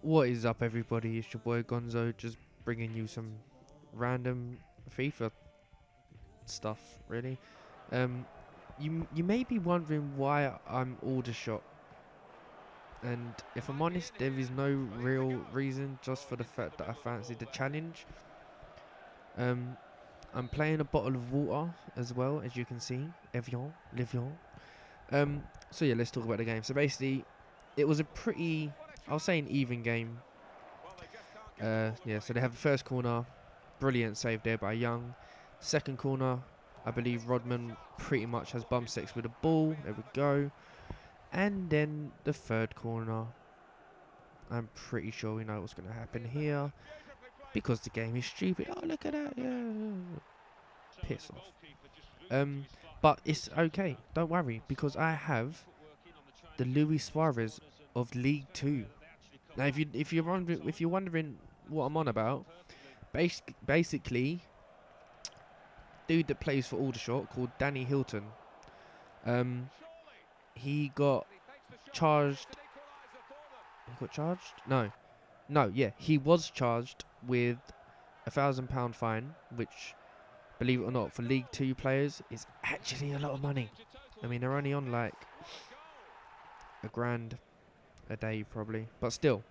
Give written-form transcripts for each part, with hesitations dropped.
What is up, everybody? It's your boy Gonzo, just bringing you some random FIFA stuff, really. You may be wondering why I'm Aldershot, and if I'm honest, there is no real reason, just for the fact that I fancied the challenge. I'm playing a bottle of water as well, as you can see, Evian, Livian. So yeah, let's talk about the game. So basically, it was a pretty, I'll say, an even game. Yeah, so they have the first corner, brilliant save there by Young. Second corner, I believe Rodman pretty much has bum sex with the ball. There we go. And then the third corner, I'm pretty sure we know what's going to happen here, because the game is stupid. Oh, look at that! Yeah, piss off. But it's okay. Don't worry, because I have the Luis Suarez of League 2. Now, if you're wondering what I'm on about, basically, dude that plays for Aldershot called Danny Hilton. He got charged. He got charged? No. Yeah, he was charged with £1,000 fine, which, believe it or not, for League 2 players is actually a lot of money. I mean, they're only on like £1,000 a day probably, but still.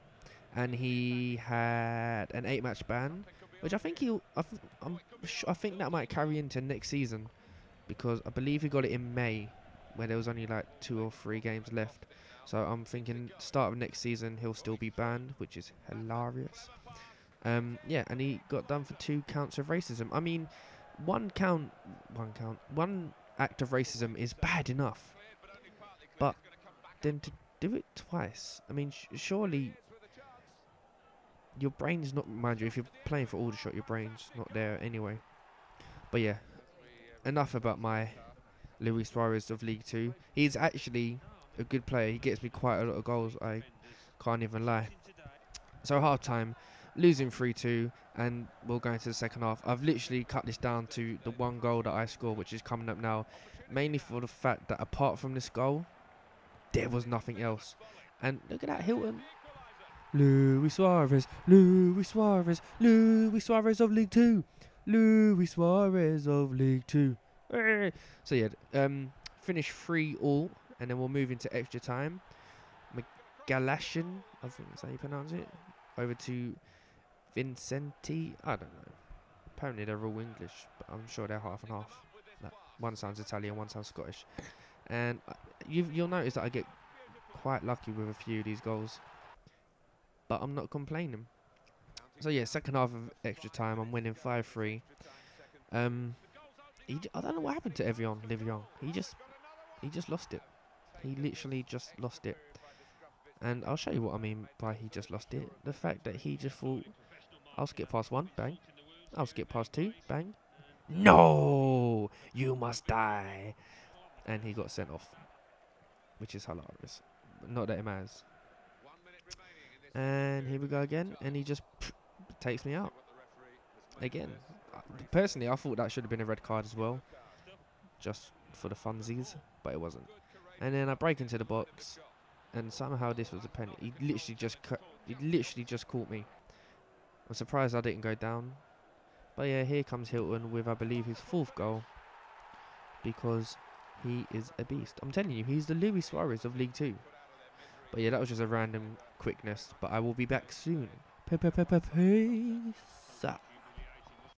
And he had an 8-match ban, which I think I think that might carry into next season, because I believe he got it in May, where there was only like 2 or 3 games left. So I'm thinking start of next season he'll still be banned, which is hilarious. Yeah, and he got done for 2 counts of racism. I mean, one act of racism is bad enough, but then to do it twice, I mean, surely your brain's not, mind you, if you're playing for Aldershot, your brain's not there anyway. But yeah, enough about my Luis Suarez of League 2. He's actually a good player. He gets me quite a lot of goals, I can't even lie. So half time, losing 3-2, and we'll go into the second half. I've literally cut this down to the 1 goal that I scored, which is coming up now, mainly for the fact that apart from this goal, there was nothing else. And look at that, Hilton. Luis Suarez, Luis Suarez, Luis Suarez of League 2, Luis Suarez of League 2. So yeah, finish 3-3, and then we'll move into extra time. Galashin, I think that's how you pronounce it, over to Vincenti. I don't know. Apparently they're all English, but I'm sure they're half and half. Like, one sounds Italian, one sounds Scottish. And you'll notice that I get quite lucky with a few of these goals, but I'm not complaining. So yeah, second half of extra time, I'm winning 5-3. I don't know what happened to Evian, Livian. He just lost it. He literally just lost it. And I'll show you what I mean by he just lost it. The fact that he just thought, I'll skip past 1, bang. I'll skip past 2, bang. No, you must die. And he got sent off, which is hilarious. Not that it matters. And here we go again, and he just takes me out again. Personally, I thought that should have been a red card as well, just for the funsies, but it wasn't. And then I break into the box, and somehow this was a penalty. He literally just caught me. I'm surprised I didn't go down. But yeah, here comes Hilton with, I believe, his 4th goal, because he is a beast. I'm telling you, he's the Luis Suarez of League 2. But yeah, that was just a random quickness. But I will be back soon. Peace.